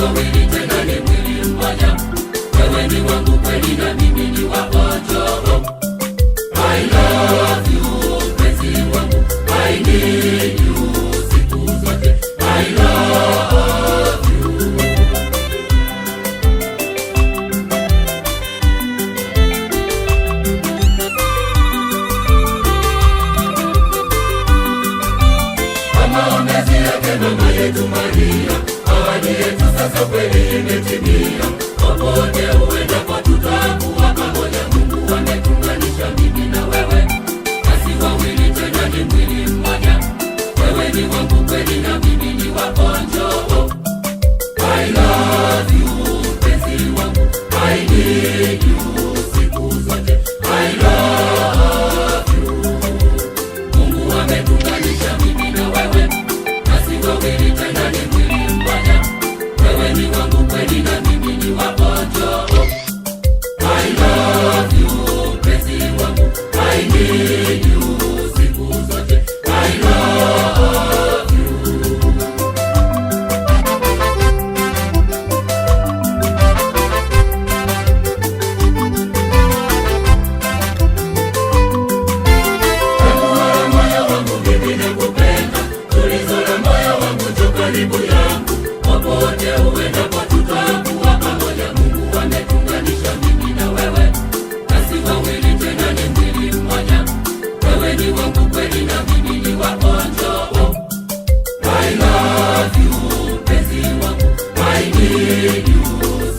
wawili tena ni mwili mmoja. Wewe ni wangu kweli na mimi ni wako. I love you mpenzi wangu, I need you siku zote. I love you. Kama maombezi yake mama yetu Maria, ahadi yetu sasa kweli imetimia. Popote uendapo tutakuwa pamoja. Mungu ametunganisha mimi na wewe, basi wawili tena ni mwili mmoja. Wewe ni wangu kweli na mimi ni wako. I love you mpenzi wangu, I need you siku zote. I love you. Mungu ametunganisha mimi na wewe, basi wawili tena ni mwili mmoja. Wewe ni wangu kweli na mimi ni wako. I love you mpenzi wangu, I need you siku zote. I love you. Tangu moyo wangu mimi nakupenda, tulizo la moyo wangu njoo karibu yangu. Popote uendapo tutakuwa pamoja. Mungu ametunganisha mimi na wewe, basi wawili tena ni mwili mmoja. Wewe ni wangu kweli na mimi ni wako. I love you mpenzi wangu, I need you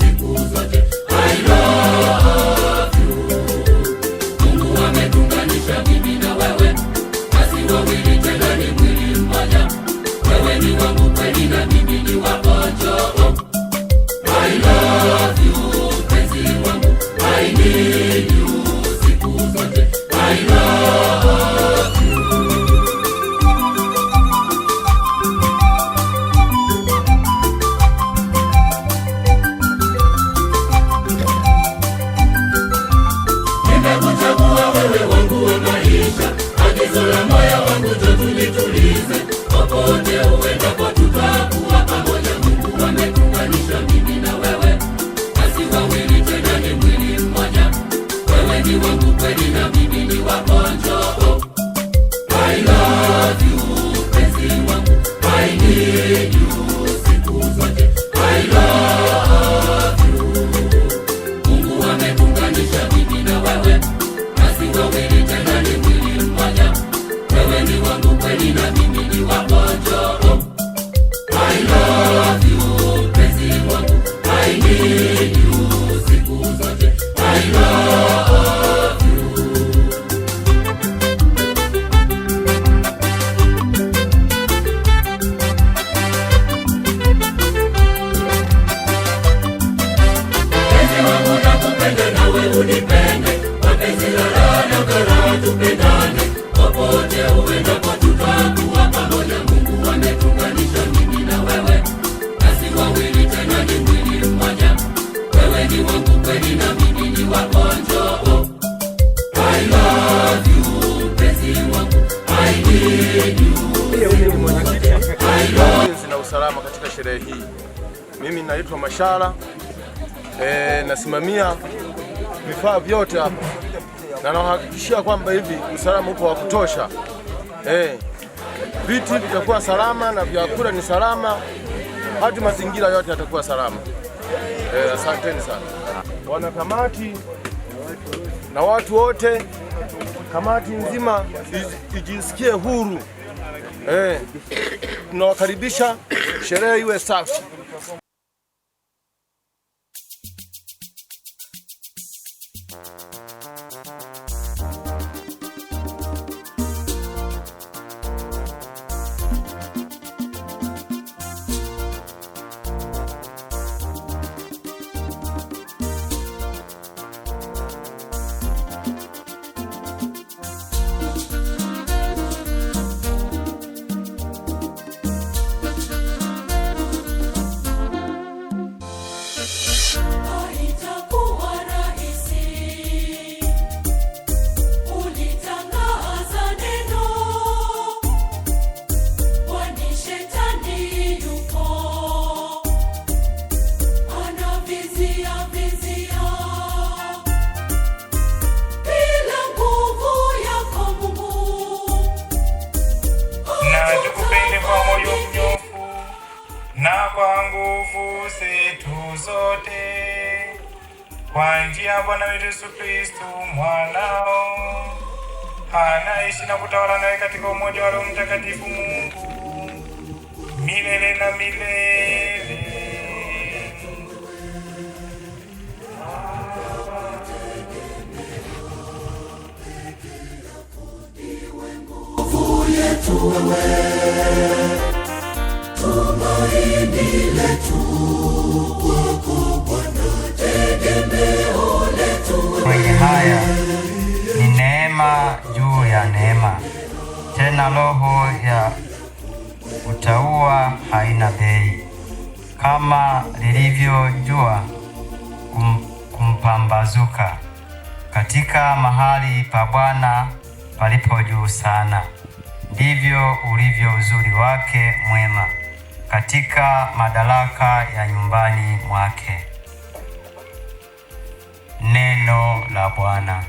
siku zote. I love you. Mungu ametunganisha mimi na wewe, basi wawili tena ni mwili mmoja. Wewe ni wangu kweli na mimi ni wako. I love you mpenzi wangu, I need you siku zote. I love you. Nimekuchagua wewe wangu wa maisha, agizo la moyo wangu njoo tulitulize. Popote uendapo tutakuwa pamoja. Mungu ametunganisha mimi na wewe, basi wawili tena ni mwili mmoja. Wewe ni wangu kweli na mimi ni wako. I love you mpenzi wangu, I need you siku zote. I love you. Mungu ametunganisha mimi na wewe, basi wawili tena ni mwili mmoja. Wewe ni wangu kweli na mimi ni wako. I love you mpenzi wangu, I need you siku zote. I love you. Mpenzi wangu nakupenda nawe unipende, mapenzi la raha na karaha tupendane. Popote uendapo tutakuwa pamoja. Mungu ametunganisha mimi na wewe, basi wawili tena ni mwili mmoja. Wewe ni wangu kweli na mimi ni wako. I love you mpenzi wangu, I need you. Ulinzi na usalama katika sherehe hii. Mimi naitwa Mashala, nasimamia vifaa vyote hapa na nahakikishia kwamba hivi usalama upo wa kutosha. Viti vitakuwa salama na vyakula ni salama, hadi mazingira yote yatakuwa salama. Asanteni sana wanakamati na watu wote, kamati nzima ijisikie huru. Tunawakaribisha, sherehe iwe safi. na kwa nguvu zetu zote, kwa njia ya Bwana wetu Yesu Kristo mwanao, anaishi na kutawala nawe katika umoja wa Roho Mtakatifu Mungu milele na milele. Tumaini letu kwako Bwana, tegemeo letu. Kwenye haya ni neema juu ya neema, tena roho ya utauwa haina bei, kama lilivyo jua kumpambazuka katika mahali pa Bwana palipo juu sana, ndivyo ulivyo uzuri wake mwema katika madaraka ya nyumbani mwake. Neno la Bwana.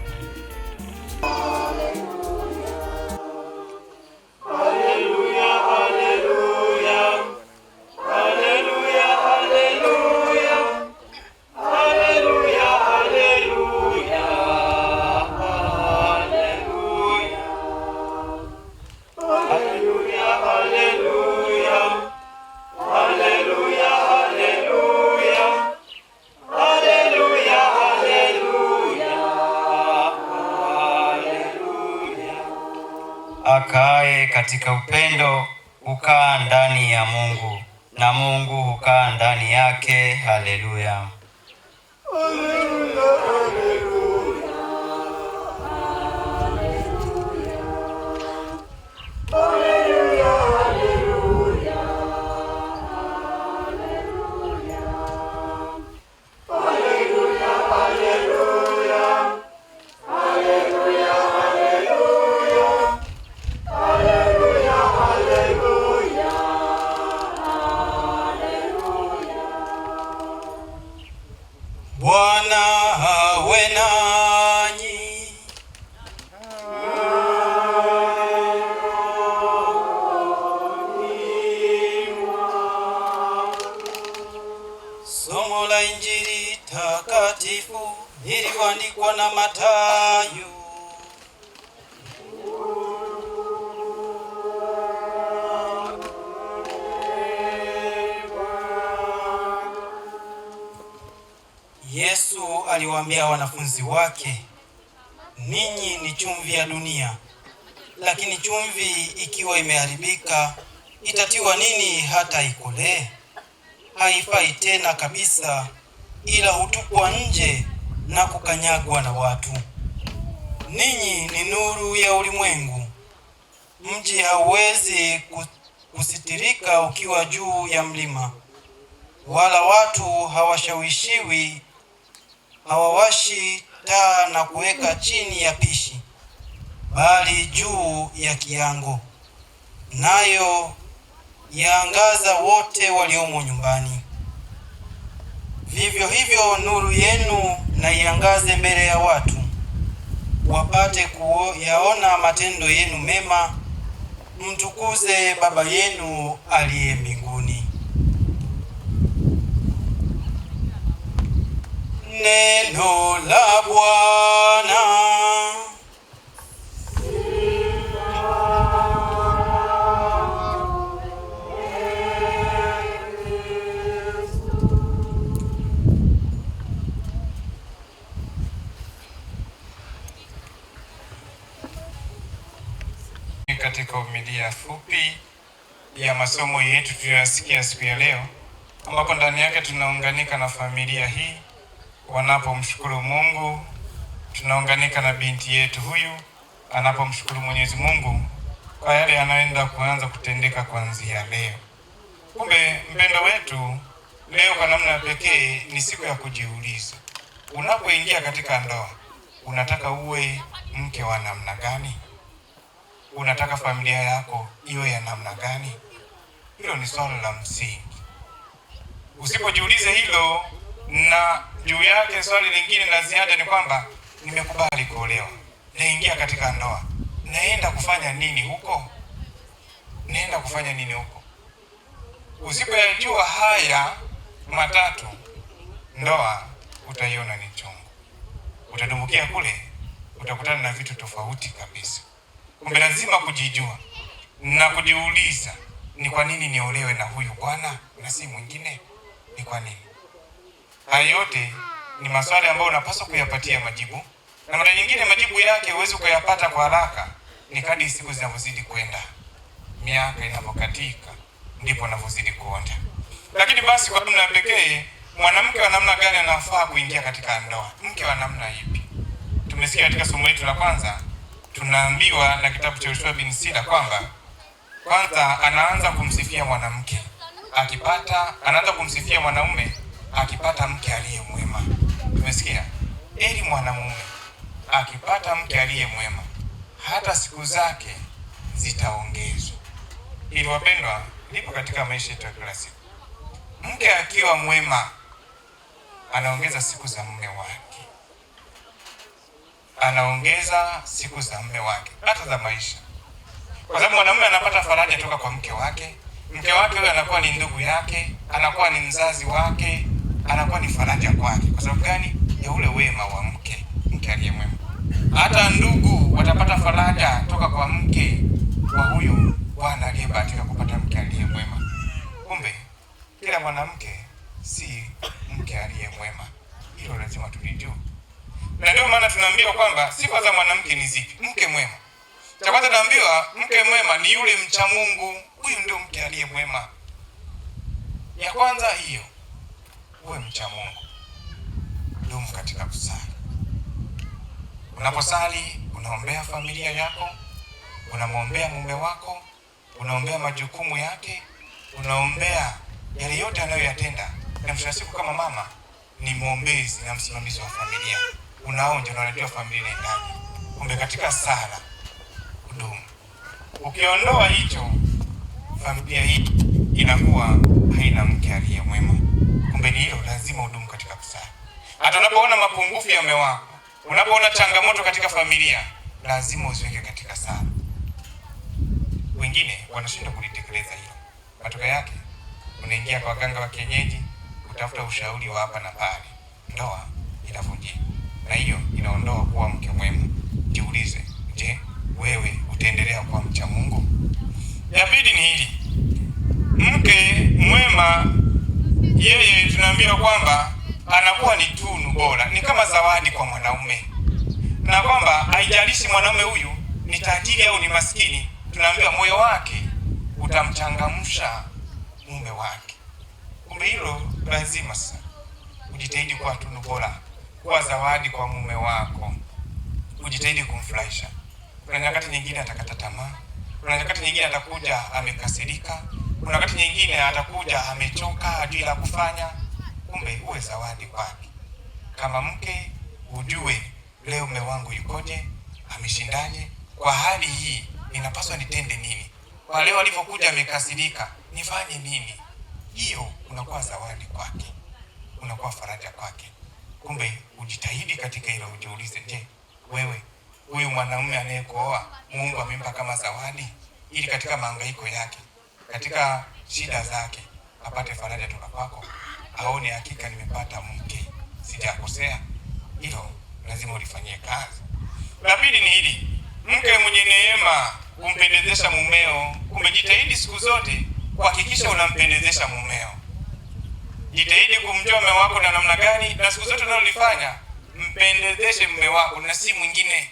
Akae katika upendo hukaa ndani ya Mungu, na Mungu hukaa ndani yake. Haleluya. Bwana awe nanyi. Somo la Injili takatifu lililoandikwa na Mathayo. Yesu aliwaambia wanafunzi wake, ninyi ni chumvi ya dunia, lakini chumvi ikiwa imeharibika itatiwa nini hata ikolee? Haifai tena kabisa, ila hutupwa nje na kukanyagwa na watu. Ninyi ni nuru ya ulimwengu. Mji hauwezi kusitirika ukiwa juu ya mlima, wala watu hawawashi taa na kuweka chini ya pishi, bali juu ya kiango, nayo yaangaza wote waliomo nyumbani. Vivyo hivyo nuru yenu na iangaze mbele ya watu, wapate kuyaona matendo yenu mema, mtukuze Baba yenu aliye mbinguni. Neno la Bwana. Katika homilia fupi ya masomo yetu tuliyosikia siku ya leo, ambapo ndani yake tunaunganika na familia hii wanapomshukuru Mungu, tunaunganika na binti yetu huyu anapomshukuru Mwenyezi Mungu kwa yale yanayoenda kuanza kutendeka kuanzia leo. Kumbe mpendo wetu, leo kwa namna pekee ni siku ya kujiuliza. Unapoingia katika ndoa, unataka uwe mke wa namna gani? Unataka familia yako iwe ya namna gani? Hilo ni swala la msingi. Usipojiuliza hilo, na juu yake swali lingine la ziada ni kwamba nimekubali kuolewa, naingia katika ndoa, naenda kufanya nini huko? Usipoyajua haya matatu, ndoa utaiona ni chungu. Utadumbukia kule, utakutana na vitu tofauti kabisa. Kumbe lazima kujijua na kujiuliza, ni kwa nini niolewe na huyu bwana na si mwingine? Ni kwa nini? Haya yote ni maswali ambayo unapaswa kuyapatia majibu, na mara nyingine majibu yake huwezi kuyapata kwa haraka. Ni kadri siku zinavyozidi kwenda, miaka inapokatika, ndipo unavyozidi kuonja. Lakini basi, kwa namna pekee, mwanamke wa namna gani anafaa kuingia katika ndoa? Mke wa namna ipi? Tumesikia katika somo letu la kwanza, tunaambiwa na kitabu cha Yoshua bin Sira kwamba kwanza anaanza kumsifia mwanamke anaanza kumsifia mwanaume akipata mke aliye mwema. Tumesikia, eli mwanamume akipata mke aliye mwema, hata siku zake zitaongezwa. Ili wapendwa, lipo katika maisha yetu ya kila siku. Mke akiwa mwema anaongeza siku za mume wake, anaongeza siku za mume wake, hata za maisha, kwa sababu mwanamume anapata faraja toka kwa mke wake. Mke wake huyo anakuwa ni ndugu yake, anakuwa ni mzazi wake, anakuwa ni faraja kwake. Kwa sababu gani? Ya ule wema wa mke aliye mwema. Hata ndugu watapata faraja toka kwa mke wa huyu bwana aliyebahatika kupata mke aliye mwema. Kumbe kila mwanamke si mke aliye mwema, hilo lazima tulijue. Na ndio maana tunaambiwa kwamba sifa za mwanamke ni zipi? Mke mwema. Cha kwanza tunaambiwa mke mwema ni yule mcha Mungu. Huyu ndio mke aliye mwema. Ya kwanza hiyo, uwe mcha Mungu. Dumu katika kusali. Unaposali unaombea familia yako, unamwombea mume wako, unaombea majukumu yake, unaombea yale yote anayoyatenda. Na mwisho wa siku kama mama ni mwombezi na msimamizi wa familia. Unaonja na unajua familia inaendaje. Kumbe katika sala udumu. Ukiondoa hicho, familia hii inakuwa haina mke aliye mwema. Kumbe ni hilo, lazima udumu katika kusali. Hata unapoona mapungufu ya mume wako, unapoona changamoto katika familia, lazima uziweke katika sala. Wengine wanashindwa kulitekeleza hilo. Matokeo yake unaingia kwa waganga wa kienyeji, utafuta ushauri wa hapa na pale, ndoa inavunjika. Na hiyo inaondoa kuwa mke mwema. Jiulize, je, wewe utaendelea kuwa mcha Mungu? Ya pili ni hili. Mke mwema, yeye tunaambiwa kwamba anakuwa ni tunu bora, ni kama zawadi kwa mwanaume. Na kwamba haijalishi mwanaume huyu ni tajiri au ni maskini, tunaambiwa moyo wake utamchangamsha mume wake. Kumbe hilo lazima sasa ujitahidi kuwa tunu bora, kuwa zawadi kwa mume wako. Ujitahidi kumfurahisha. Kuna nyakati nyingine atakata tamaa, kuna nyakati nyingine atakuja amekasirika, kuna nyakati nyingine atakuja amechoka, hajui la kufanya. Kumbe uwe zawadi kwake. Kama mke ujue leo mume wangu yukoje, ameshindaje, kwa hali hii ninapaswa nitende nini, kwa leo alivyokuja amekasirika nifanye nini. Hiyo unakuwa zawadi kwake, unakuwa faraja kwake. Kumbe ujitahidi katika hilo. Ujiulize, je, wewe huyu mwanamume anayekuoa Mungu amempa kama zawadi, ili katika mahangaiko yake, katika shida zake, apate faraja toka kwako, aone hakika nimepata mke, sijakosea. Hilo lazima ulifanyie kazi. La pili ni hili, mke mwenye neema kumpendezesha mumeo. Umejitahidi siku zote kuhakikisha unampendezesha mumeo. Jitahidi kumjua mume wako na namna gani, na siku zote unalolifanya mpendezeshe mume wako na si mwingine.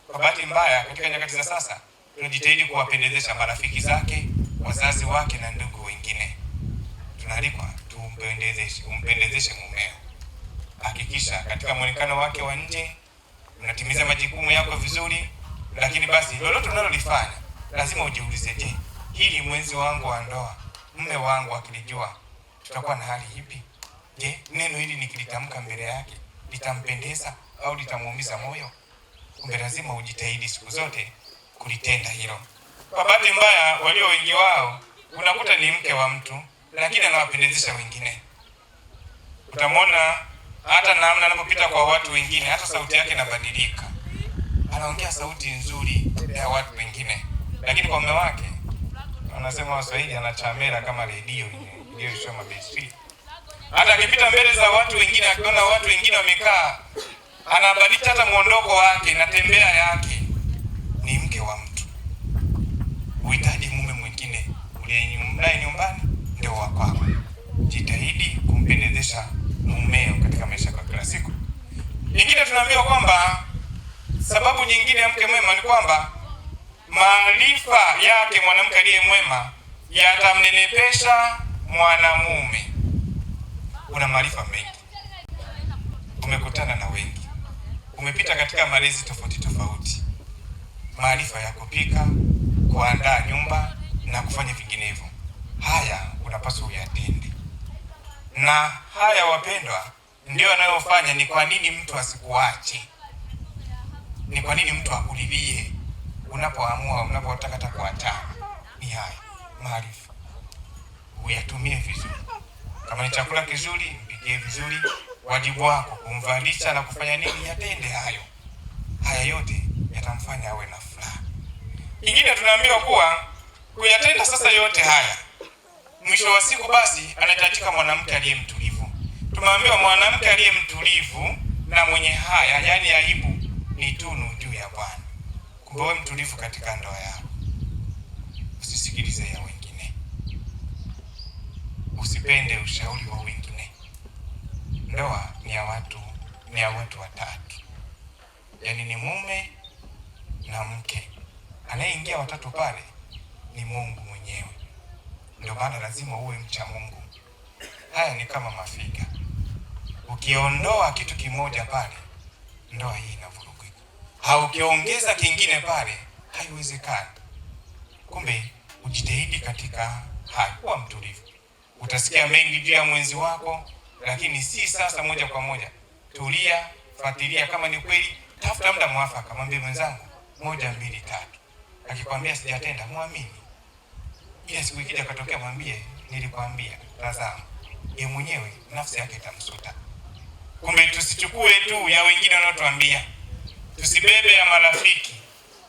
Kwa bahati mbaya katika nyakati za sasa tunajitahidi kuwapendezesha marafiki zake, wazazi wake na ndugu wengine. Tunaalikwa umpendezeshe mumeo. Hakikisha katika muonekano wake wa nje unatimiza majukumu yako vizuri, lakini basi lolote unalolifanya lazima ujiulize, je, hili mwenzi wangu wa ndoa, mume wangu akilijua tutakuwa na hali ipi? Je, neno hili nikilitamka mbele yake litampendeza au litamuumiza moyo? Kumbe lazima ujitahidi siku zote kulitenda hilo. Kwa bahati mbaya walio wengi wao unakuta ni mke wa mtu lakini anawapendezesha wengine. Utamwona hata namna anapopita kwa watu wengine, hata sauti yake inabadilika. Anaongea sauti nzuri ya watu wengine, lakini kwa mume wake Wanasema Waswahili anachamera kama redio iliyosoma betri. Hata akipita mbele za watu wengine, akiona watu wengine wamekaa, anabadilisha hata muondoko wake na tembea yake. Ni mke wa mtu. Uhitaji mume mwingine uliye nyumbani ndio wa kwako. Jitahidi kumpendezesha mumeo katika maisha kwa kila siku. Nyingine tunaambiwa kwamba sababu nyingine ya mke mwema ni kwamba maarifa yake mwanamke aliye mwema yatamnenepesha mwanamume. Una maarifa mengi, umekutana na wengi, umepita katika malezi tofauti tofauti, maarifa ya kupika, kuandaa nyumba na kufanya vinginevyo. Haya unapaswa uyatende. Na haya wapendwa, ndio anayofanya ni kwa nini mtu asikuache. Ni kwa nini mtu akulilie unapoamua, unapotaka kuachana. Ni haya maarifa. Uyatumie vizuri. Kama ni chakula kizuri, mpikie vizuri. Wajibu wako kumvalisha na kufanya nini, yatende hayo. Haya yote yatamfanya awe na furaha. Kingine tunaambiwa kuwa kuyatenda sasa yote haya, mwisho wa siku basi anahitajika mwanamke aliye mtulivu. Tumeambiwa mwanamke aliye mtulivu na mwenye haya, yaani aibu, ni tunu juu ya Bwana. Kumbe wewe mtulivu katika ndoa yako. Usisikilize ya wengine. Usipende ushauri wa wengine. Ndoa ni ya watu watatu. Yaani ni mume na mke. Anayeingia watatu pale ni Mungu mwenyewe. Ndio maana lazima uwe mcha Mungu. Haya ni kama mafiga. Ukiondoa kitu kimoja pale, ndoa hii inavurugika. Ukiongeza kingine pale, haiwezekani. Kumbe ujitahidi katika kuwa mtulivu. Utasikia mengi juu ya mwenzi wako, lakini si sasa moja kwa moja. Tulia, fuatilia kama ni kweli, tafuta muda mwafaka, mwambie mwenzangu 1, 2, 3. Akikwambia sijatenda, muamini. Ile siku ikija katokea, mwambie nilikwambia, tazama. Yeye mwenyewe nafsi yake itamsuta. Kumbe tusichukue tu ya wengine wanaotuambia. Tusibebe ya marafiki,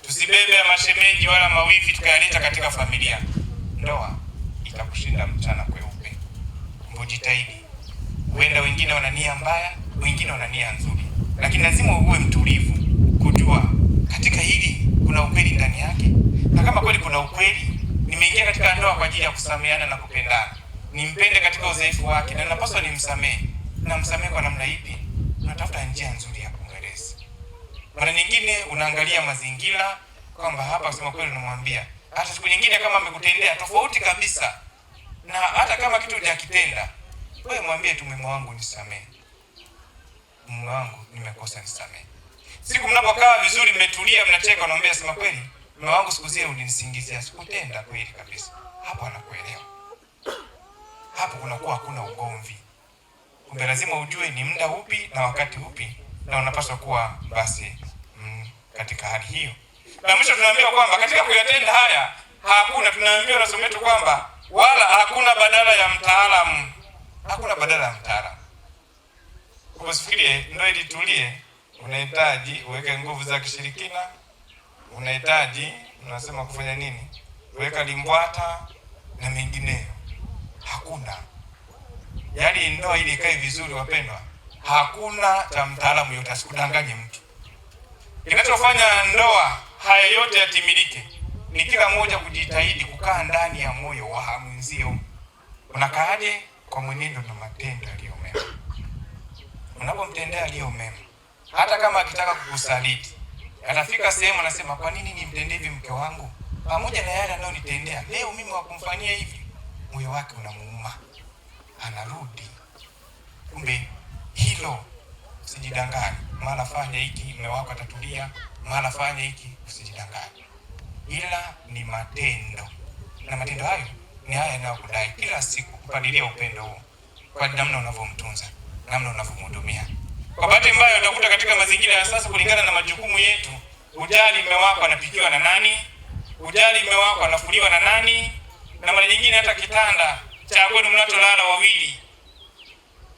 tusibebe ya mashemeji wala mawifi tukayaleta katika familia. Ndoa itakushinda mchana kweupe. Mbojitahidi. Huenda wengine wana nia mbaya, wengine wana nia nzuri. Lakini lazima uwe mtulivu kujua katika hili kuna ukweli ndani yake. Na kama kweli kuna ukweli, nimeingia katika ndoa kwa ajili ya kusameheana na kupendana. Nimpende katika udhaifu wake na napaswa nimsamehe. Na msamehe kwa namna ipi? Unatafuta njia nzuri ya kumweleza. Mara nyingine unaangalia mazingira kwamba hapa kusema kweli unamwambia. Hata siku nyingine kama amekutendea tofauti kabisa, na hata kama kitu hujakitenda, wewe mwambie tu, mume wangu nisamehe. Mume wangu nimekosa, nisamehe. Siku mnapokaa vizuri mmetulia mnacheka, unaambia sema kweli, mume wangu siku zile ulinisingizia, sikutenda kweli kabisa. Hapo anakuelewa. Hapo kunakuwa hakuna ugomvi. Kumbe lazima ujue ni muda upi na wakati upi, na unapaswa kuwa basi katika hali hiyo. Na mwisho tunaambiwa kwamba katika kuyatenda haya tunaambiwa na somo letu kwamba wala hakuna badala ya mtaalamu. Hakuna badala ya mtaalamu. Usifikirie ndio ili tulie, unahitaji uweke nguvu za kishirikina, unahitaji unasema kufanya nini? Uweka limbwata na mengineyo. Hakuna. Yaani ndoa ili ikae vizuri wapendwa, hakuna cha mtaalamu yote, asikudanganye mtu. Kinachofanya ndoa haya yote yatimilike ni kila mmoja kujitahidi kukaa ndani ya moyo wa mwenzio. Unakaaje? Kwa mwenendo na matendo yaliyo mema. Unapomtendea aliyo mema, hata kama akitaka kukusaliti, atafika sehemu anasema, kwa nini nimtendee hivi mke wangu? Pamoja na yale anayonitendea, leo mimi wakumfanyia hivi. Moyo wake unamuuma. Anarudi. Kumbe hilo usijidanganye. Mara fanya hiki, mume wako atatulia. Mara fanya hiki, usijidanganye. Ila ni matendo. Na matendo hayo ni haya yanayokudai kila siku kupadilia upendo huo. Kwa namna unavyomtunza, namna unavyomhudumia. Kwa bahati mbaya utakuta katika mazingira ya sasa, kulingana na majukumu yetu, ujali mume wako anapikiwa na nani? Ujali mume wako anafuliwa na nani? Na mara nyingine hata kitanda cha kwenu mnatolala wawili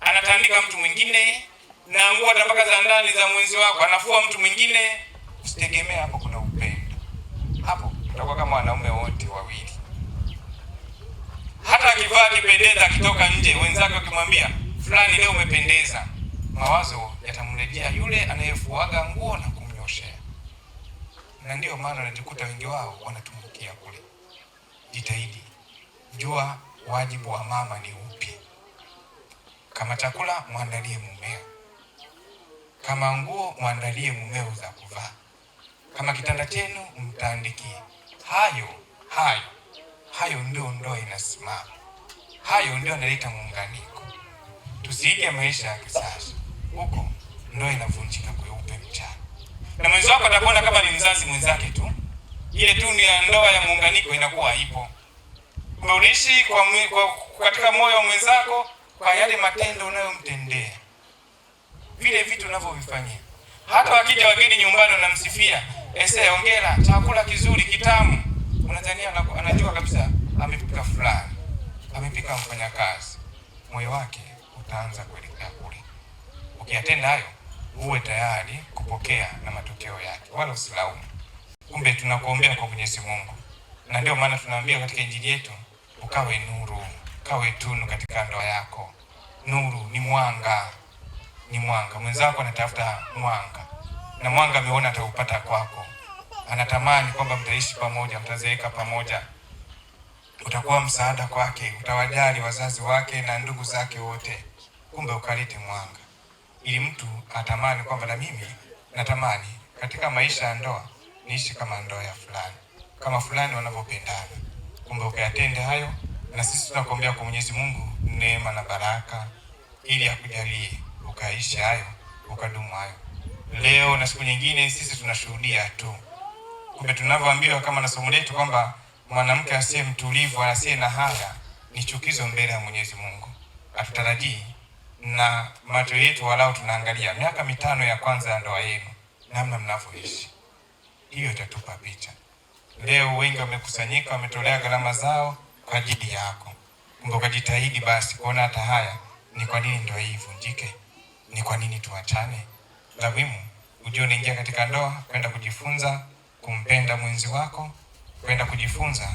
anatandika mtu mwingine, na nguo hata mpaka za ndani za mwenzi wako anafua mtu mwingine. Usitegemea hapo kuna upendo. Hapo utakuwa kama wanaume wote wawili. Hata akivaa kipendeza, akitoka nje, wenzake wakimwambia fulani, leo umependeza, mawazo yatamrejea yule anayefuaga nguo na kumnyoshea. Na ndio maana unajikuta wengi wao wanatumbukia kule. Jitahidi, jua wajibu wa mama ni upi. Kama chakula, muandalie mumeo. Kama nguo, muandalie mumeo za kuvaa. Kama kitanda chenu, mtaandikie. Hayo ndio ndoa inasimama. Hayo ndio yanaleta muunganiko. Tusiige maisha ya kisasa. Huko ndoa inavunjika kweupe mchana. Na mwenzi wako atakuona kama ni mzazi mwenzake tu. Ile tu ni ndoa ya muunganiko inakuwa haipo. Unaishi katika moyo wa mwenzako kwa yale matendo unayomtendea. Vile vitu unavyovifanyia. Hata wakija wageni nyumbani unamsifia, hongera, chakula kizuri, kitamu. Unadhania anajua kabisa amepika fulani, amepika mfanyakazi. Moyo wake utaanza kuelekea kule. Ukiyatenda hayo, uwe tayari kupokea na matokeo yake, wala usilaumu. Kumbe tunakuombea kwa Mwenyezi Mungu. Na ndio maana tunaambia katika Injili yetu, ukawe nuru, kawe tunu katika ndoa yako. Nuru ni mwanga. Ni mwanga. Mwenzako anatafuta mwanga. Na mwanga ameona ataupata kwako. Anatamani kwamba mtaishi pamoja, mtazeeka pamoja. Utakuwa msaada kwake, utawajali wazazi wake na ndugu zake wote. Kumbe ukalete mwanga. Ili mtu atamani kwamba na mimi natamani katika maisha ya ndoa niishi kama ndoa ya fulani. Kama fulani wanavyopendana. Kumbe ukayatende hayo, na sisi tunakuombea kwa Mwenyezi Mungu neema na baraka ili akujalie ukaishi hayo, ukadumu hayo. Leo na siku nyingine sisi tunashuhudia tu. Kumbe tunavyoambiwa kama na somo letu kwamba mwanamke asiye mtulivu, asiye na haya ni chukizo mbele ya Mwenyezi Mungu. Hatutarajii, na macho yetu walau tunaangalia miaka 5 ya kwanza ya ndoa yenu, namna mnavyoishi. Hiyo itatupa picha. Leo wengi wamekusanyika, wametolea gharama zao kwa ajili yako. Kumbe ukajitahidi basi kuona hata haya, ni kwa nini ndoa hii ivunjike? Ni kwa nini tuachane? La muhimu, ujue unaingia katika ndoa kwenda kujifunza kumpenda mwenzi wako, kwenda kujifunza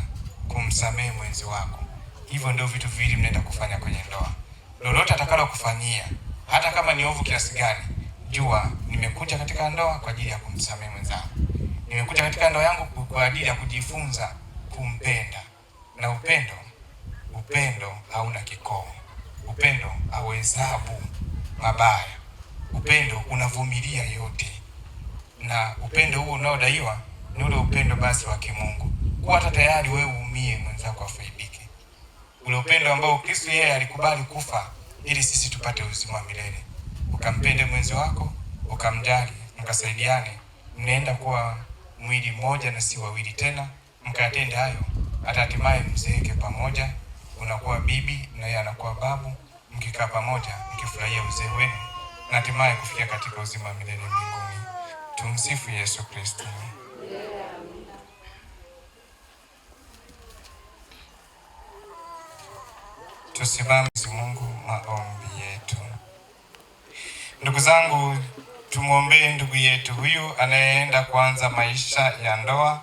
kumsamehe mwenzi wako. Hivyo ndio vitu viwili mnaenda kufanya kwenye ndoa. Lolote atakalo kufanyia, hata kama ni ovu kiasi gani, jua nimekuja katika ndoa kwa ajili ya kumsamehe mwenzangu. Nimekuja katika ndoa yangu kwa ajili ya kujifunza kumpenda. Na upendo hauna kikomo. Upendo hauhesabu mabaya. Upendo unavumilia yote. Na upendo huo unaodaiwa ni ule upendo basi wa kimungu. Kuwa hata tayari wewe uumie mwenzako afaidike. Ule upendo ambao Kristo yeye alikubali kufa ili sisi tupate uzima wa milele. Ukampende mwenzi wako, ukamjali, mkasaidiane, mnaenda kuwa mwili mmoja na si wawili tena. Mkatende hayo, hata hatimaye mzeeke pamoja. Unakuwa bibi na yeye anakuwa babu, mkikaa pamoja mkifurahia uzee wenu na hatimaye kufikia katika uzima wa milele mbinguni. Tumsifu Yesu Kristo. Tusimame Mungu maombi yetu. Ndugu zangu, tumuombee ndugu yetu huyu anayeenda kuanza maisha ya ndoa.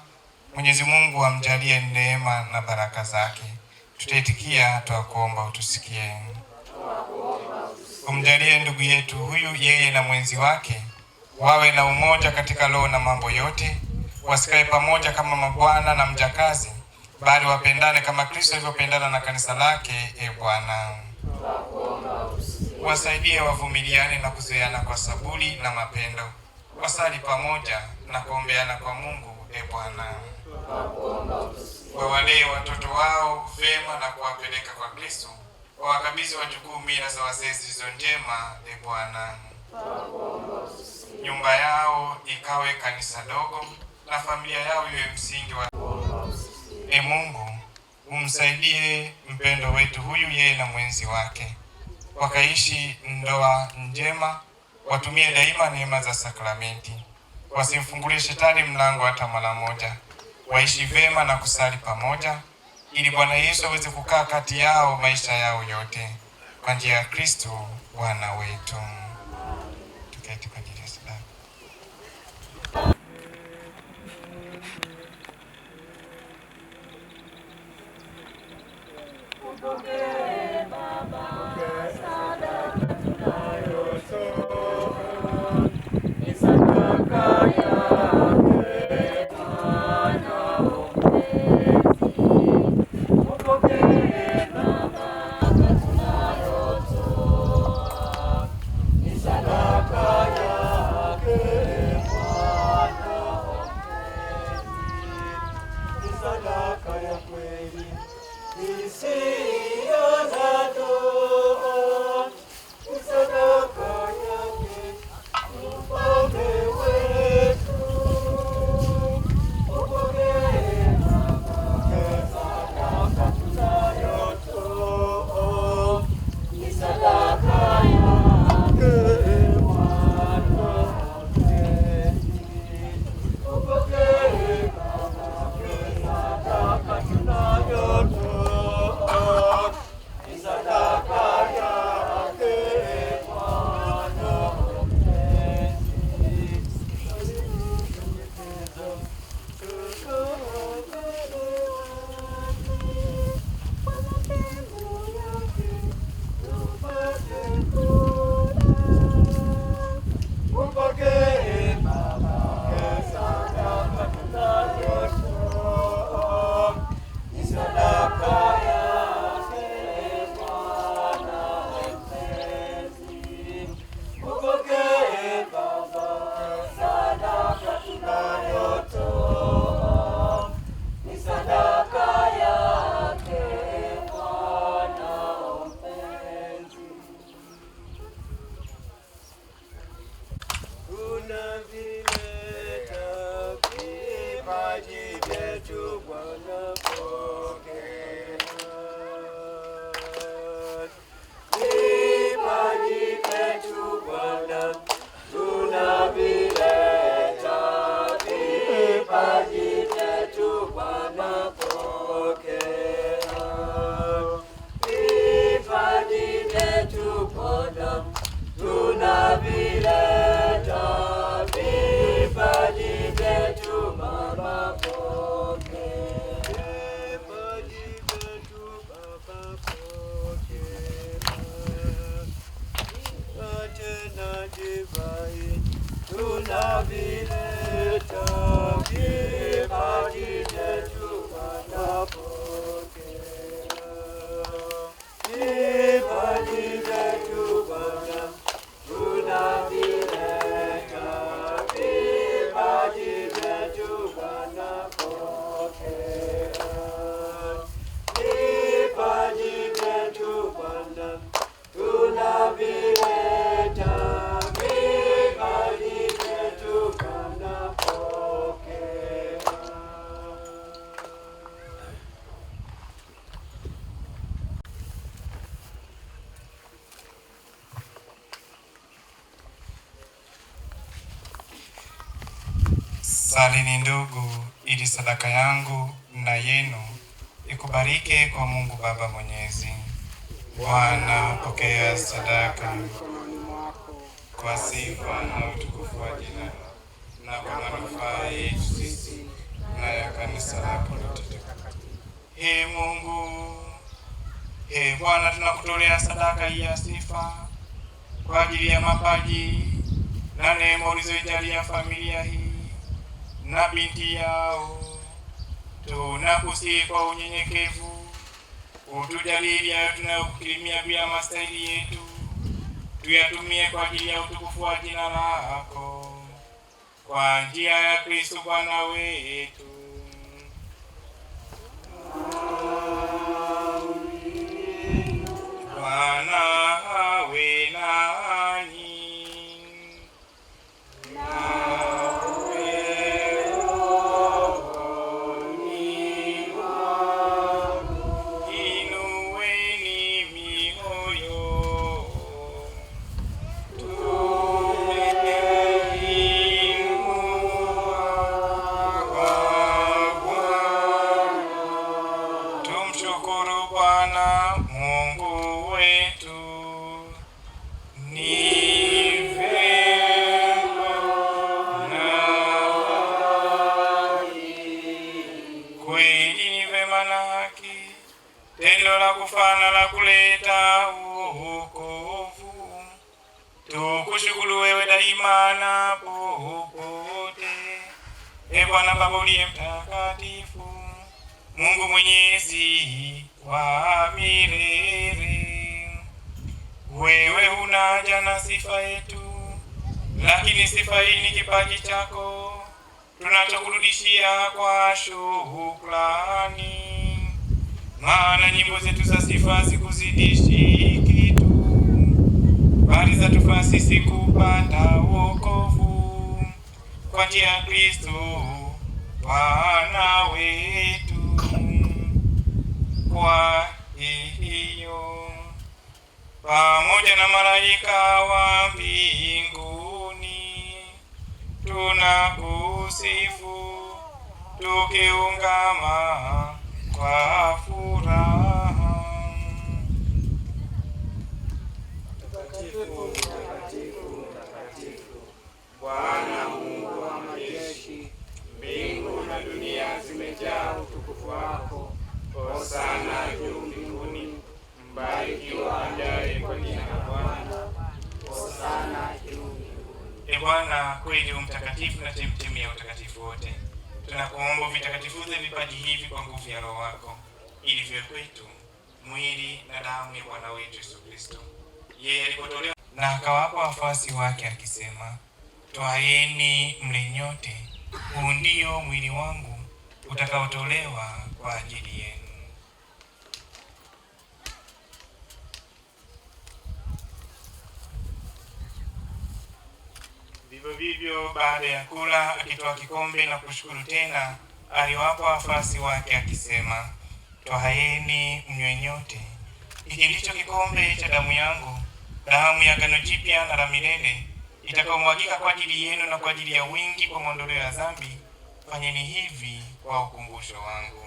Mwenyezi Mungu amjalie neema na baraka zake. Tutaitikia, twakuomba utusikie. Umjalie ndugu yetu huyu, yeye na mwenzi wake, wawe na umoja katika roho na mambo yote. Wasikae pamoja kama mabwana na mjakazi, bali wapendane kama Kristo alivyopendana na kanisa lake. Bwana, wasaidie wavumiliane na kuzoeana kwa saburi na mapendo. Wasali pamoja na kuombeana kwa Mungu. Bwana, wawalee watoto wao vema na kuwapeleka kwa Kristo. Wawakabidhi wajukuu mila za wazee zilizo njema. Bwana, nyumba yao ikawe kanisa dogo na familia yao iwe msingi wa Mungu. Umsaidie mpendo wetu huyu, yeye na mwenzi wake, wakaishi ndoa njema, watumie daima neema za sakramenti, wasimfungulie shetani mlango hata mara moja, waishi vema na kusali pamoja, ili Bwana Yesu aweze kukaa kati yao maisha yao yote, kwa njia ya Kristo Bwana wetu. Tuketi kwa ajili ya sadaka. Salini ndugu, ili sadaka yangu na yenu ikubarike kwa Mungu Baba Mwenyezi. Bwana, pokea sadaka kwa sifa na utukufu wa jina na kwa manufaa yetu sisi na ya kanisa lako lote takatifu. Mungu, Bwana, tunakutolea sadaka hii ya sifa kwa ajili ya mapaji na neema ulizoijalia familia hii na binti yao. Tunakusihi kwa unyenyekevu utujalie hayo tunayokukirimia bila mastahili yetu, tuyatumie kwa ajili ya utukufu wa jina lako, kwa njia ya Kristo Bwana wetu. Bwana awe nanyi. Tumshukuru Bwana Mungu wetu. kuleta wokovu. Tukushukuru wewe daima na popote, Bwana Baba uliye mtakatifu, Mungu mwenyezi wa milele. Wewe unaja na sifa yetu, lakini sifa hii ni kipaji chako tunachokurudishia kwa shukrani. Maana nyimbo zetu za sifa zikuzidishi kitu, bali zatufaa sisi kupata wokovu kwa njia ya Kristo Bwana wetu. Kwa hiyo pamoja na malaika wa mbinguni tunakusifu tukiungama kwa furaha. Mtakatifu, mtakatifu, mtakatifu, Bwana Mungu wa majeshi, mbingu na dunia zimejaa utukufu wako. Hosana juu mbinguni, mbarikiwa ajaye kwa jina la Bwana. Hosana juu mbinguni. Bwana kweli mtakatifu na chemchemi ya utakatifu wote, tunakuomba vitakatifuze vipaji hivi kwa nguvu ya Roho wako, ili viwe kwetu mwili na damu ya Bwana wetu Yesu Kristo. Yeye alipotolewa na akawapa wafuasi wake akisema, twaeni mle nyote, huu ndio mwili wangu utakaotolewa kwa ajili yenu. Vivyo vivyo baada ya kula, akitoa kikombe na kushukuru tena, aliwapa wafuasi wake akisema, twaeni mnywe nyote, hiki ndicho kikombe cha damu yangu, damu ya agano jipya na la milele, itakaomwagika kwa ajili yenu na kwa ajili ya wingi kwa maondoleo ya dhambi. Fanyeni hivi kwa ukumbusho wangu.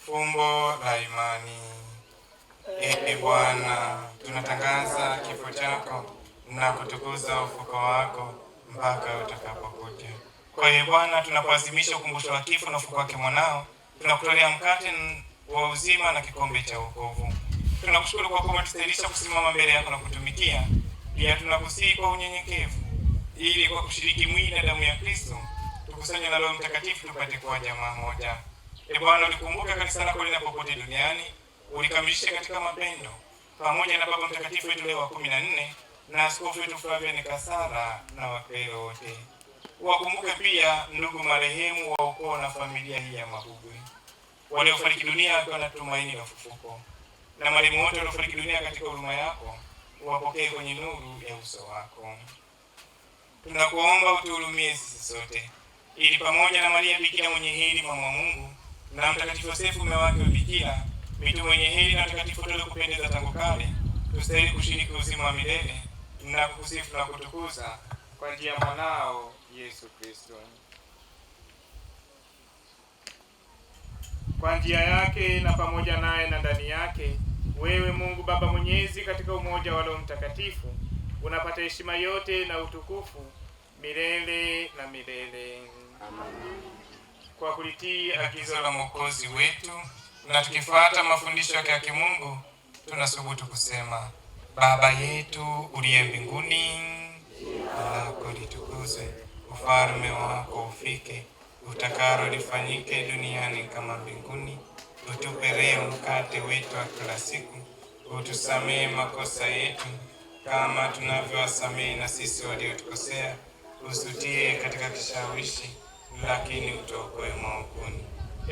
Fumbo la imani. Ee Bwana, tunatangaza kifo chako na kutukuza ufufuko wako mpaka utakapokuja. Kwa hiyo Bwana, tunapoadhimisha ukumbusho wa kifo na ufufuko wake mwanao, tunakutolea mkate wa uzima na kikombe cha wokovu. Tunakushukuru kwa kuwa umetustahilisha kusimama mbele yako na kutumikia. Pia tunakusihi kwa unyenyekevu, ili kwa kushiriki mwili na damu ya Kristo tukusanywe na Roho Mtakatifu tupate kuwa jamaa moja. Bwana, ulikumbuka kanisa lako linapopote duniani, ulikamilisha katika mapendo, pamoja na Baba Mtakatifu wetu Leo wa 14 na askofu wetu Flavian Kasala na wakleri wote. Wakumbuke pia ndugu marehemu wa ukoo na familia hii ya Mabugwe waliofariki dunia wakiwa na tumaini la ufufuko, na marehemu wote waliofariki dunia katika huruma yako uwapokee kwenye nuru ya uso wako. Tunakuomba utuhurumie sisi sote, ili pamoja na Maria Bikira mwenye heri mama wa Mungu na Mtakatifu Yosefu mume wake Bikira, mitume wenye heri na watakatifu wote kupendeza tangu kale, tustahili kushiriki uzima wa milele na kukusifu na kutukuza kwa njia ya mwanao Yesu Kristo. Kwa njia yake na pamoja naye na ndani yake, wewe Mungu Baba Mwenyezi, katika umoja wa Roho Mtakatifu, unapata heshima yote na utukufu milele na milele. Amen. Kwa kulitii agizo la Mwokozi wetu na tukifuata mafundisho yake ya kimungu, tunasubutu kusema: Baba yetu uliye mbinguni, jina lako litukuzwe, ufalme wako ufike, utakalo lifanyike duniani kama mbinguni. Utupe leo mkate wetu wa kila siku, utusamehe makosa yetu kama tunavyowasamehe na sisi waliotukosea, usitie katika kishawishi, lakini utuokoe maovuni.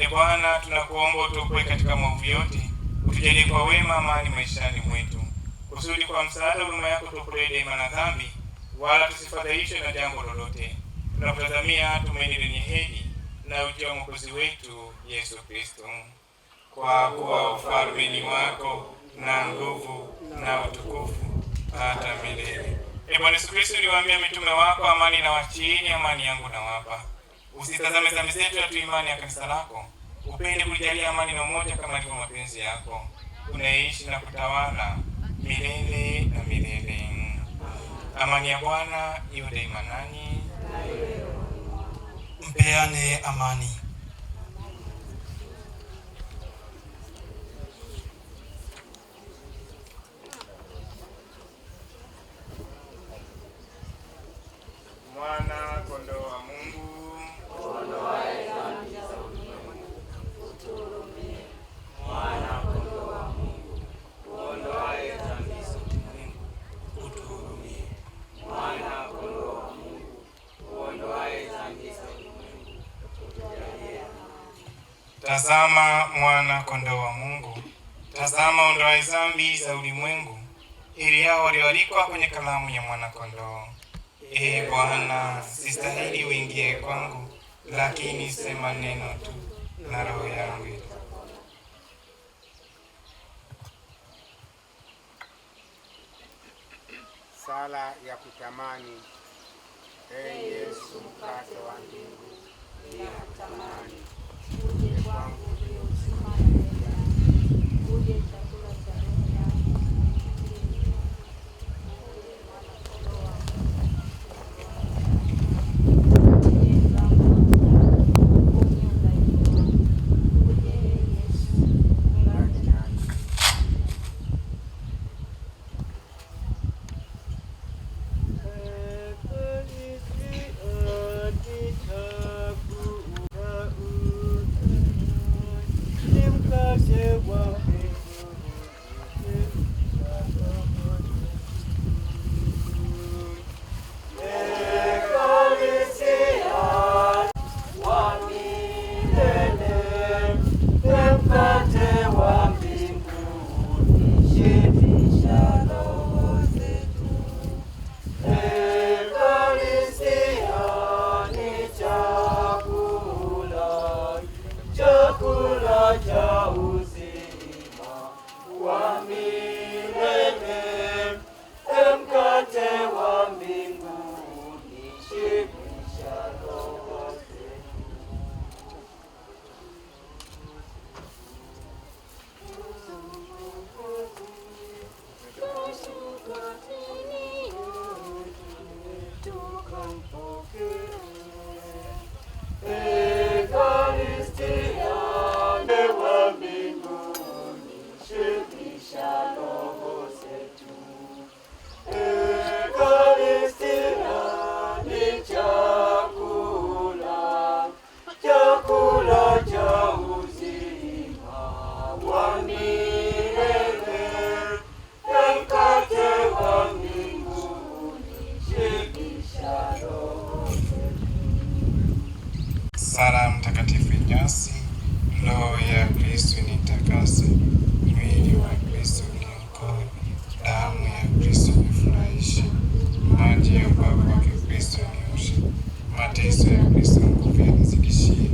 Bwana, tunakuomba utuokoe katika maovu yote, utujalie kwa wema amani maishani mwetu, kusudi kwa msaada wa huruma yako tuokolewe daima na dhambi, wala tusifadhaishwe na jambo lolote. Tunakutazamia tumaini lenye heri na ujio wa Mwokozi wetu Yesu Kristo. Kwa kuwa ufalme ni wako na nguvu na utukufu hata milele. Bwana Yesu Kristo, uliwaambia mitume wako, amani na wachieni, amani yangu na wapa. Usitazame dhambi zetu ya imani ya kanisa lako, upende kujalia amani na umoja kama ilivyo mapenzi yako, unaishi na kutawala milele na milele. Amani ya Bwana iwe daima nanyi. Tuombeane amani. Mwana kondoo wa Mungu, uondoaye dhambi za ulimwengu, utuhurumie. Mwana kondoo wa Mungu, uondoaye dhambi za ulimwengu, utuhurumie. Mwana kondoo wa Mungu, uondoaye dhambi za ulimwengu, utujalie. Tazama mwana kondoo wa Mungu, tazama ondoaye dhambi za ulimwengu. Heri hao walioalikwa kwenye karamu ya mwana kondoo. Ee Bwana, sistahili uingie kwangu, lakini sema neno tu na roho yangu itapona. Sala ya kutamani. Ee Yesu, mkate wa mbingu, ninatamani uje kwangu ulio uzima na milele, uje chakula cha roho yangu. Sala Mtakatifu Inyasi. Roho ya Kristo nitakase, mwili wa Kristo niokoe, damu ya Kristo nifurahishe, maji ya ubavu wake Kristo nioshe, mateso ya Kristo nguvu yanizidishie.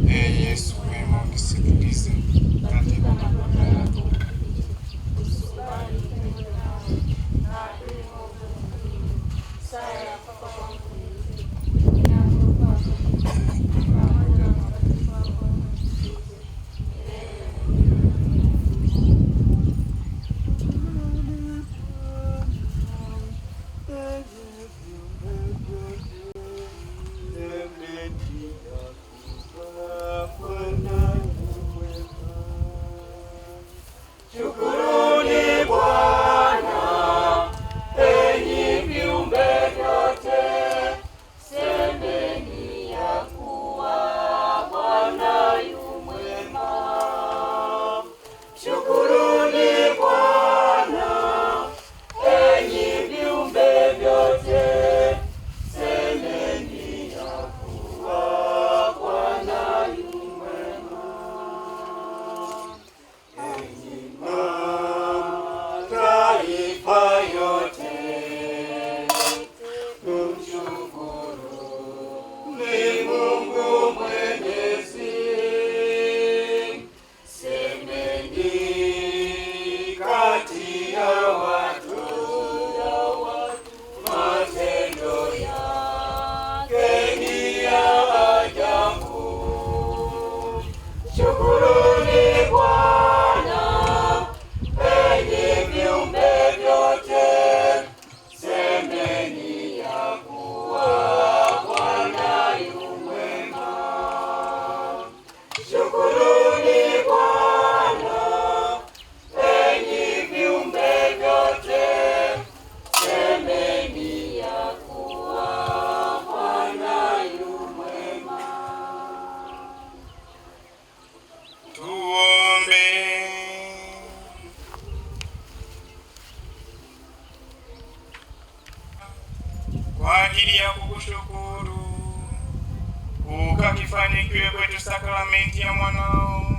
Ee Yesu mwema, unisikilize katika magonjwa yako. tunakushukuru, ukakifanya kiwe kwetu sakramenti ya mwanao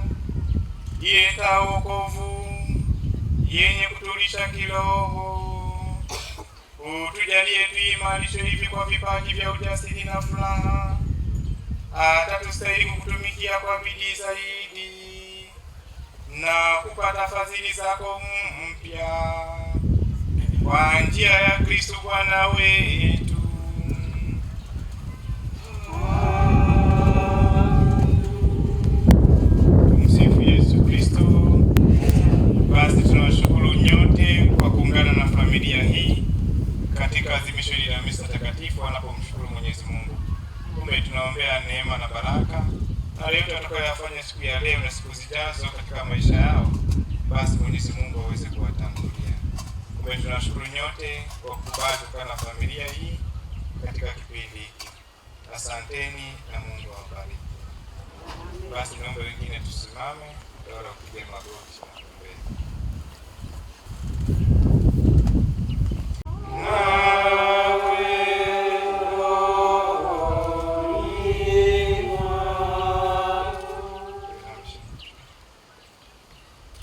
ileta wokovu yenye kutulisha kiroho. Utujalie tuimarishwe hivi kwa vipaji vya ujasiri na furaha, hata tustahili kukutumikia kwa bidii zaidi na kupata fadhili zako mpya kwa njia ya Kristo Bwana wetu. Msifu Yesu Kristo. Basi tunawashukuru nyote kwa kuungana na familia hii katika adhimisho hili la misa takatifu wanapomshukuru Mwenyezi Mungu. Kumbe tunaombea neema na baraka na yote watakayoyafanya siku ya leo na siku zijazo katika maisha yao, basi Mwenyezi Mungu aweze kuwatangulia. Kumbe tunashukuru nyote kwa kukubali kukaa na familia hii katika kipindi hiki. Asanteni na Mungu awabariki. Basi naomba wengine tusimame wala kupiga magoti na kuomba.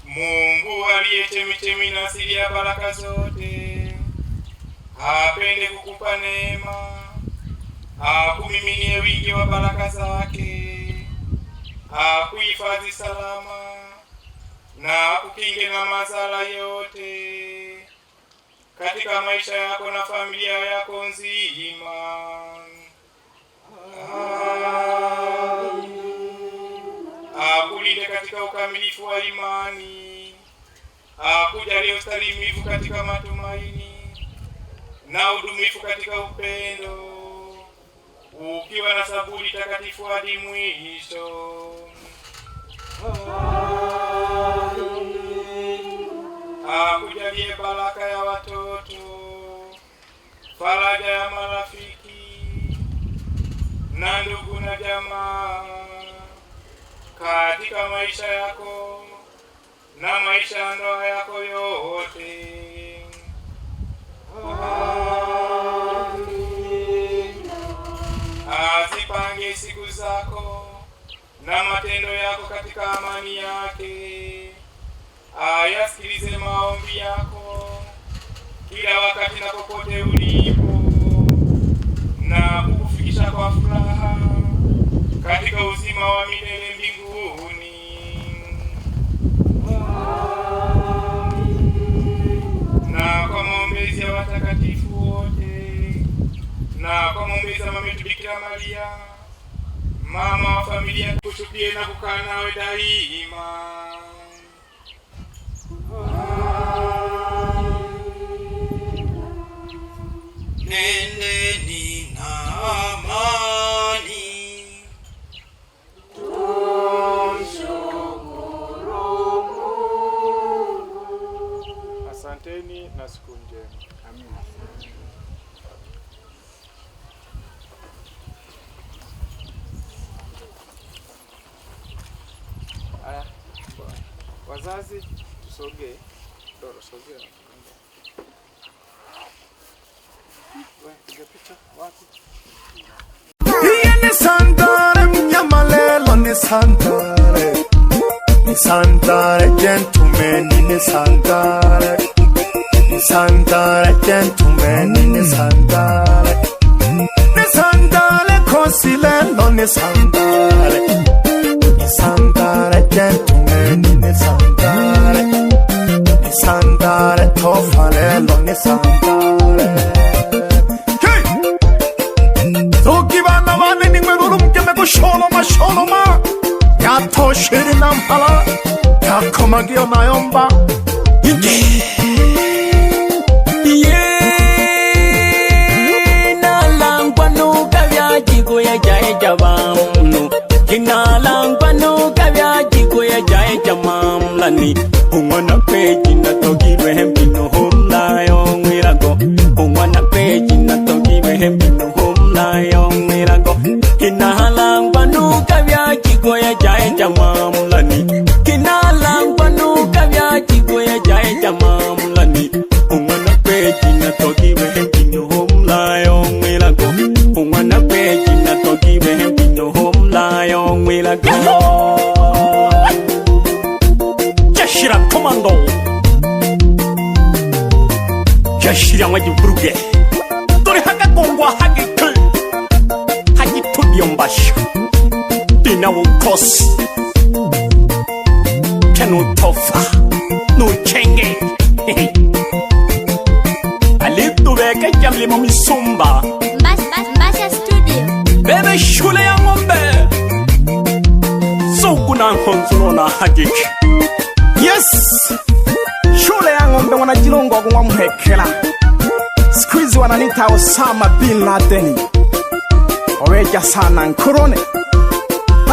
Mungu aliye chemichemi na asili ya baraka zote, apende kukupa neema, akumiminie wingi wa baraka zake, akuhifadhi salama na akukinge na madhara yote katika maisha yako na familia yako nzima. Akulinde katika ukamilifu wa imani, akujalie ustalimivu katika matumaini na udumifu katika upendo, ukiwa na saburi takatifu hadi mwisho. Akujalie baraka ya watoto, faraja ya marafiki na ndugu na jamaa katika maisha yako na maisha ya ndoa yako yote. Azipange siku zako na matendo yako katika amani yake. Ayasikilize maombi yako kila wakati na popote ulipo, na kukufikisha kwa furaha katika uzima wa milele mbinguni. Na kwa maombezi ya watakatifu wote, na kwa maombezi ya mama yetu Bikira Maria, mama wa familia, kushukie na kukaa nawe daima. Nendeni na amani. Asanteni na siku njema. Amina. Aya, wazazi tusogee. Doro sogea. Ni santare mnyamalelo ni santare gentleman ni santare gentleman ni santare consilelo ni santare gentleman ni santare tofalelo ni santare. Zogibana vane ni mwerurum ke meko sholoma ya toshiri nampala ya komagio nayomba na langwa no kavya jigo ya jae jabamno kina langwa no kavya jigo ya jae jamamlani ungwana peji na togi rehempino homla yo mirago ungwana peji na togi rehempino homla yo mirago kina langwa no kavya jigo ya jae jamamlani kina langwa no kavya jigo ya jae jamamlani ungwana peji na togi rehempino homla yo mirago na ukosi kenu tofa nuchenge alitubeke jamlimo misumba Mbasha studio bebe shule ya ng'ombe sokuna honzuno na hakiki. Yes, shule ya ng'ombe wanajilongo kwa mhekela squeeze wananita Osama bin Laden oweja sana nkurone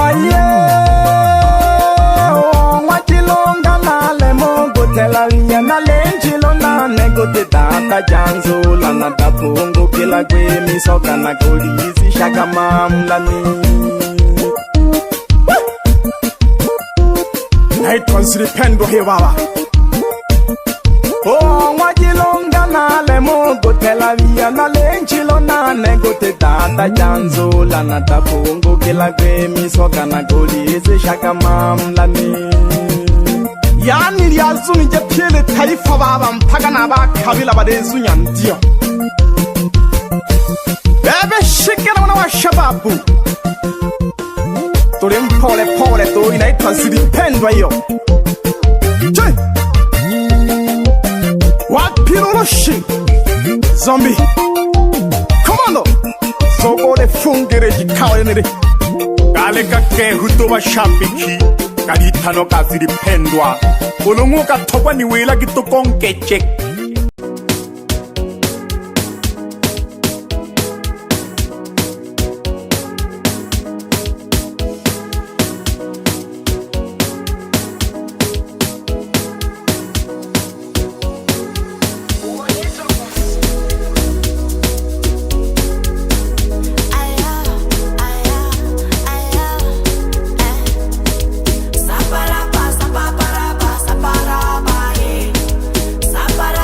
aye wajilonga na le mongo telalia na lenjilo na nego de data janzo la na tapungo kila kwe misoka na kolizi shaka mamlani naitwa Zilipendwa he baba wajilonga na le mongo telalia na lenjilo na nego de data janzo la na tapungo kila kwe misoka na kolizi shaka mamlani yani liyazuni je pele taifa baba mpaka na bakabila badezunya ndio bebe shikira wana wa shababu tuli mpole pole tu inaitwa Zilipendwa hiyo che wapiroloshi zombie komando sogole fungere jikawa nere kale kake huto wa shabiki Kalitano ka Zilipendwa ulungu katokwa ni wila gitukonkeche Para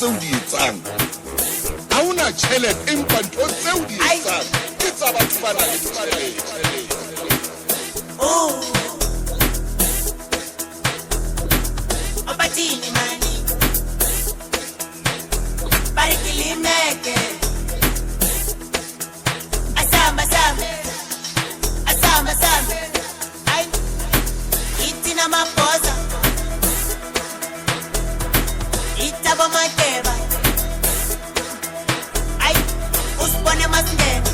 tseo di etsang ha una tjhelete empa ntho tseo di etsang ke tsa batho ba nang le tjhelete. Opatini mani Barikilimeke Asamba Ay Itina maposa Itabo mateba Ay Uspone masndena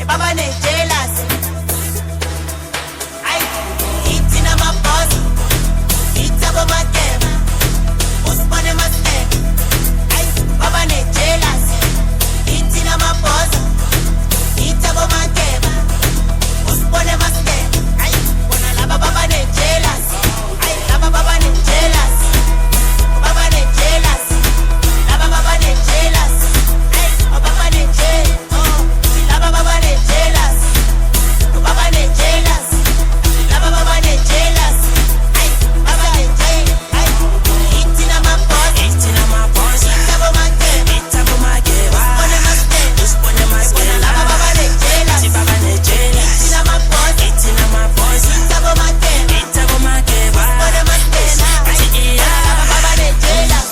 Baba ne jealous Ay Itina maposa Itabo mateba Uspone masndena Ay Baba ne jealous Itina maposa Itabo mateba Uspone masndena Ay Bona laba baba ne jealous Ay laba baba ne jealous Baba ne jealous Laba baba ne jealous Ay baba ne jealous Laba baba ne jealous Baba ne jealous Laba baba ne jealous Ay baba ne jealous Ay Itina maposa Itabo mateba Uspone masndena Laba baba ne jealous Baba ne jealous Itina maposa Itabo mateba Uspone masndena Laba baba ne jealous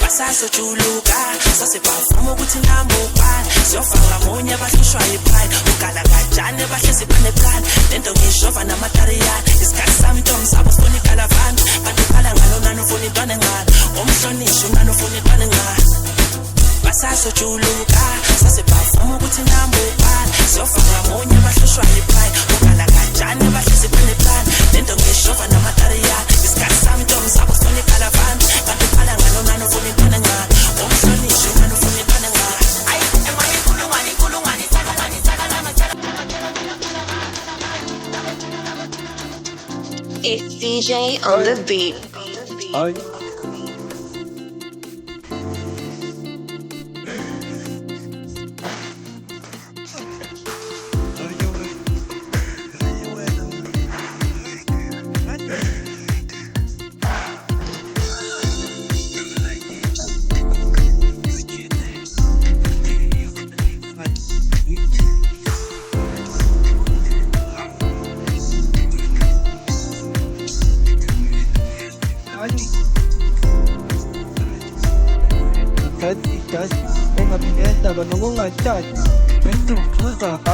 Basasojuluka sasebavuma ukuthi ngambukani siyofaka munye bahlushwa yipride ukala kajane bahlezi baneplan lento ngishova namatariyani isikhathi sami ntombi zabo sifuna ikalavani bantu phala ngalo nani ufuna intwana engani umhlonishwa nani ufuna intwana engani basasojuluka sasebavuma ukuthi ngambukani siyofaka munye bahlushwa yipride ukala kajane bahlezi baneplan lento ngishova namatariyani isikhathi sami ntombi zabo sifuna ikalavani bantu phala ngalo nani ufuna intwana engani umhlonishwa nani ufuna intwana engani It's DJ on the beat.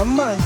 Aman.